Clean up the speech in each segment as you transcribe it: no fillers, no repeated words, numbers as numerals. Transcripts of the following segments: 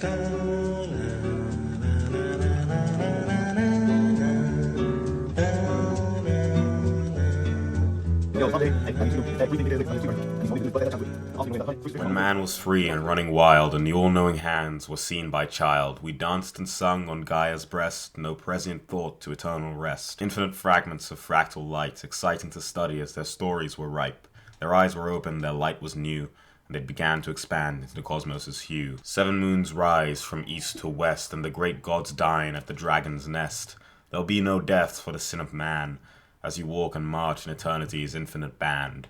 When man was free and running wild, and the all-knowing hands were seen by child, we danced and sung on Gaia's breast, no prescient thought to eternal rest. Infinite fragments of fractal light, exciting to study as their stories were ripe. Their eyes were open, their light was new, and they began to expand into the cosmos' hue. 7 moons rise from east to west, and the great gods dine at the dragon's nest. There'll be no death for the sin of man, as you walk and march in eternity's infinite band.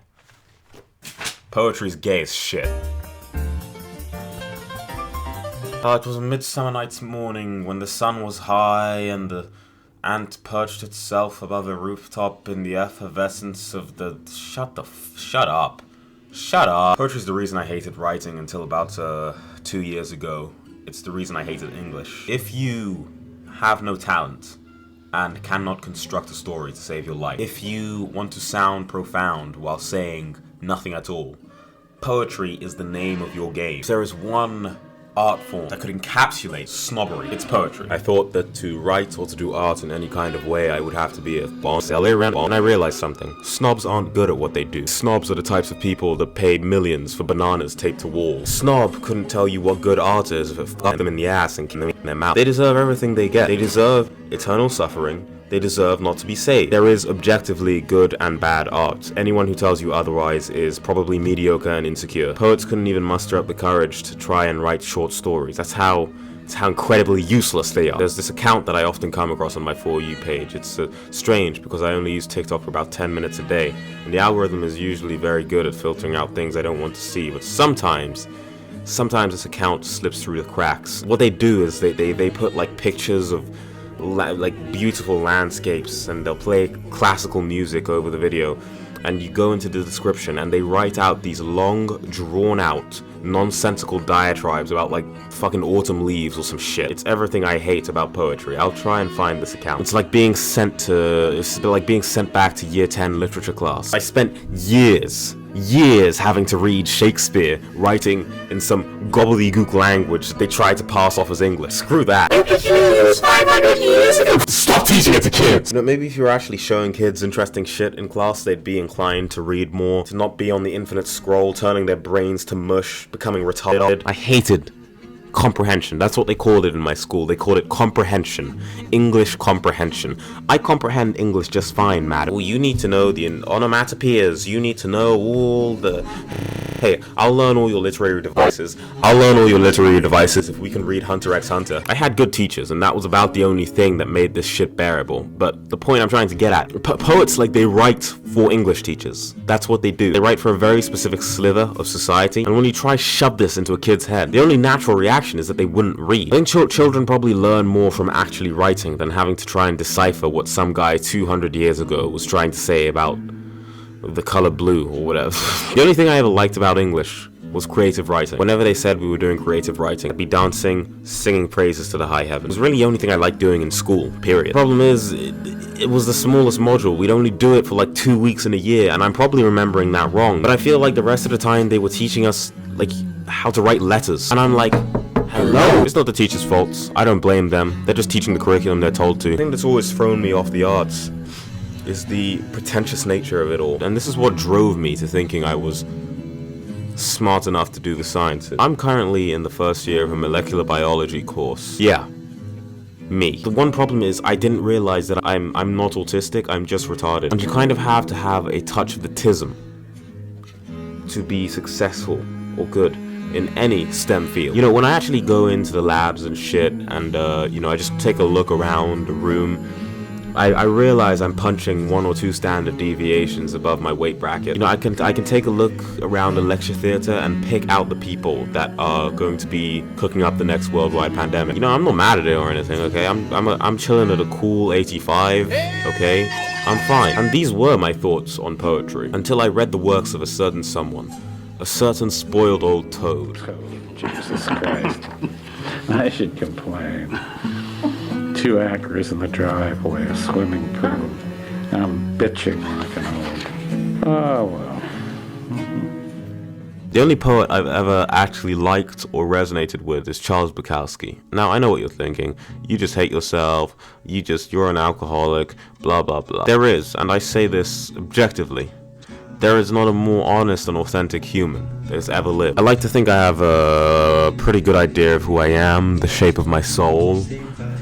Poetry's gay as shit. It was a midsummer night's morning when the sun was high and the ant perched itself above a rooftop in the effervescence of the... Shut up. Poetry's the reason I hated writing until about 2 years ago. It's the reason I hated English. If you have no talent and cannot construct a story to save your life, if you want to sound profound while saying nothing at all, poetry is the name of your game. If there is one art form that could encapsulate snobbery, it's poetry. I thought that to write or to do art in any kind of way, I would have to be a boss. And I realized something. Snobs aren't good at what they do. Snobs are the types of people that pay millions for bananas taped to walls. Snob couldn't tell you what good art is if it fucked them in the ass and kept them in their mouth. They deserve everything they get. They deserve eternal suffering. They deserve not to be saved. There is objectively good and bad art. Anyone who tells you otherwise is probably mediocre and insecure. Poets couldn't even muster up the courage to try and write short stories. That's how incredibly useless they are. There's this account that I often come across on my For You page. It's strange because I only use TikTok for about 10 minutes a day, and the algorithm is usually very good at filtering out things I don't want to see, but sometimes this account slips through the cracks. What they do is they put like pictures of like beautiful landscapes, and they'll play classical music over the video, and you go into the description and they write out these long, drawn out, nonsensical diatribes about like fucking autumn leaves or some shit. It's everything I hate about poetry. I'll try and find this account. It's like being sent back to year 10 literature class. I spent years having to read Shakespeare writing in some gobbledygook language that they tried to pass off as English. Screw that. It was used 500 years ago. Stop teaching it to kids. You know, maybe if you're actually showing kids interesting shit in class, they'd be inclined to read more, to not be on the infinite scroll, turning their brains to mush, becoming retarded. I hated comprehension. That's what they called it in my school. They called it comprehension. English comprehension. I comprehend English just fine, madam. Well, you need to know the onomatopoeias. You need to know all the... Hey, I'll learn all your literary devices. If we can read Hunter x Hunter. I had good teachers, and that was about the only thing that made this shit bearable. But the point I'm trying to get at, poets, like, they write for English teachers. That's what they do. They write for a very specific sliver of society, and when you try shove this into a kid's head, the only natural reaction is that they wouldn't read. I think children probably learn more from actually writing than having to try and decipher what some guy 200 years ago was trying to say about the color blue or whatever. The only thing I ever liked about English was creative writing. Whenever they said we were doing creative writing, I'd be dancing, singing praises to the high heavens. It was really the only thing I liked doing in school, period. The problem is, it was the smallest module. We'd only do it for like 2 weeks in a year, and I'm probably remembering that wrong. But I feel like the rest of the time they were teaching us, like, how to write letters. And I'm like, hello? It's not the teacher's fault. I don't blame them. They're just teaching the curriculum they're told to. The thing that's always thrown me off the arts is the pretentious nature of it all. And this is what drove me to thinking I was smart enough to do the sciences. I'm currently in the first year of a molecular biology course. Yeah. Me. The one problem is I didn't realize that I'm not autistic, I'm just retarded. And you kind of have to have a touch of the tism to be successful or good in any STEM field. You know, when I actually go into the labs and shit, and I just take a look around the room, I realize I'm punching 1 or 2 standard deviations above my weight bracket. You know, I can take a look around the lecture theater and pick out the people that are going to be cooking up the next worldwide pandemic. You know, I'm not mad at it or anything, okay? I'm chilling at a cool 85, okay? I'm fine. And these were my thoughts on poetry until I read the works of a certain someone. A certain spoiled old toad. Jesus Christ. I should complain. 2 acres in the driveway, a swimming pool. And I'm bitching like an old... Oh, well. The only poet I've ever actually liked or resonated with is Charles Bukowski. Now, I know what you're thinking. You just hate yourself. You're an alcoholic, blah, blah, blah. There is, and I say this objectively, there is not a more honest and authentic human that has ever lived. I like to think I have a pretty good idea of who I am, the shape of my soul,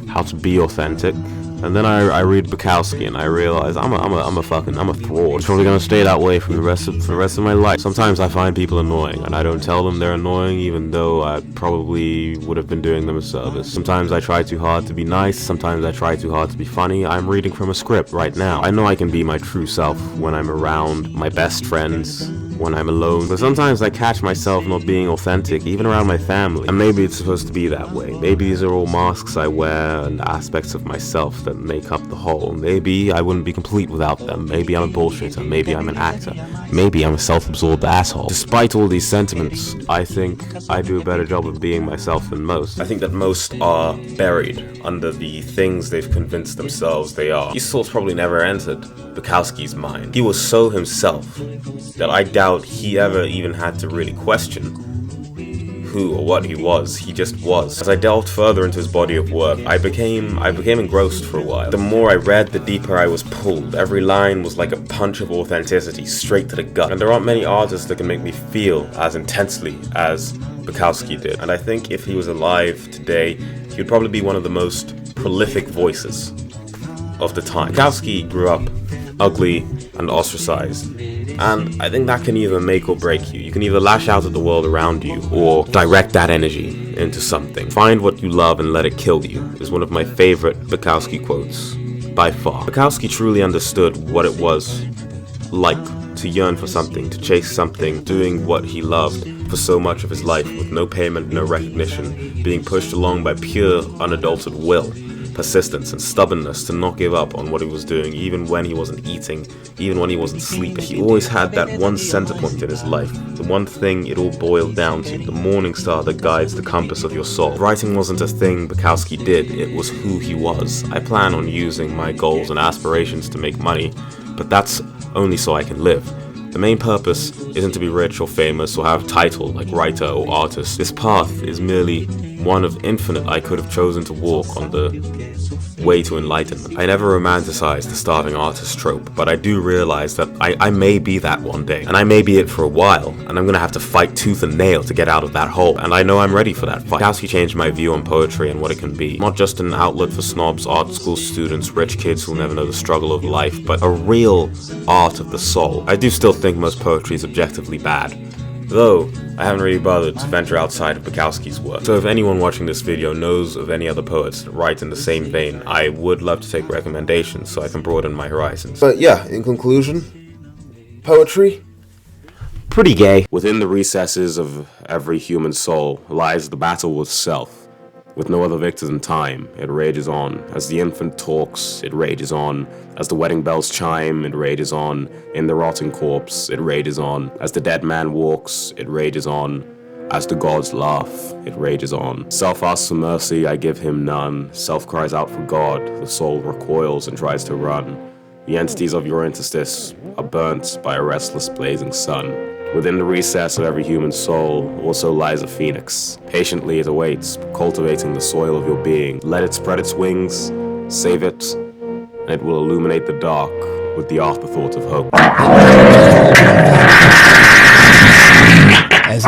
how to be authentic. And then I read Bukowski and I realize I'm a fraud. I'm probably gonna stay that way for the rest of my life. Sometimes I find people annoying and I don't tell them they're annoying, even though I probably would have been doing them a service. Sometimes I try too hard to be nice. Sometimes I try too hard to be funny. I'm reading from a script right now. I know I can be my true self when I'm around my best friends, when I'm alone, but sometimes I catch myself not being authentic, even around my family. And maybe it's supposed to be that way. Maybe these are all masks I wear and aspects of myself that make up the whole. Maybe I wouldn't be complete without them. Maybe I'm a bullshitter. Maybe I'm an actor. Maybe I'm a self-absorbed asshole. Despite all these sentiments, I think I do a better job of being myself than most. I think that most are buried under the things they've convinced themselves they are. These thoughts probably never entered Bukowski's mind. He was so himself that I doubt he ever even had to really question who or what he was. He just was. As I delved further into his body of work, I became engrossed for a while. The more I read, the deeper I was pulled. Every line was like a punch of authenticity, straight to the gut. And there aren't many artists that can make me feel as intensely as Bukowski did. And I think if he was alive today, he would probably be one of the most prolific voices of the time. Bukowski grew up ugly and ostracized. And I think that can either make or break you. You can either lash out at the world around you or direct that energy into something. Find what you love and let it kill you is one of my favorite Bukowski quotes by far. Bukowski truly understood what it was like to yearn for something, to chase something, doing what he loved for so much of his life with no payment, no recognition, being pushed along by pure, unadulterated will, persistence and stubbornness to not give up on what he was doing, even when he wasn't eating, even when he wasn't sleeping. He always had that one center point in his life, the one thing it all boiled down to, the morning star that guides the compass of your soul. Writing wasn't a thing Bukowski did, it was who he was. I plan on using my goals and aspirations to make money, but that's only so I can live. The main purpose isn't to be rich or famous or have a title like writer or artist. This path is merely one of infinite I could have chosen to walk on the way to enlightenment. I never romanticized the starving artist trope, but I do realize that I may be that one day, and I may be it for a while, and I'm gonna have to fight tooth and nail to get out of that hole, and I know I'm ready for that fight. Bukowski changed my view on poetry and what it can be. Not just an outlet for snobs, art school students, rich kids who'll never know the struggle of life, but a real art of the soul. I do still think most poetry is objectively bad, though I haven't really bothered to venture outside of Bukowski's work. So if anyone watching this video knows of any other poets that write in the same vein, I would love to take recommendations so I can broaden my horizons. But yeah, in conclusion, poetry? Pretty gay. Within the recesses of every human soul lies the battle with self. With no other victors in time, it rages on. As the infant talks, it rages on. As the wedding bells chime, it rages on. In the rotting corpse, it rages on. As the dead man walks, it rages on. As the gods laugh, it rages on. Self asks for mercy, I give him none. Self cries out for God, the soul recoils and tries to run. The entities of your interstice are burnt by a restless blazing sun. Within the recess of every human soul also lies a phoenix. Patiently it awaits, cultivating the soil of your being. Let it spread its wings, save it, and it will illuminate the dark with the afterthought of hope. As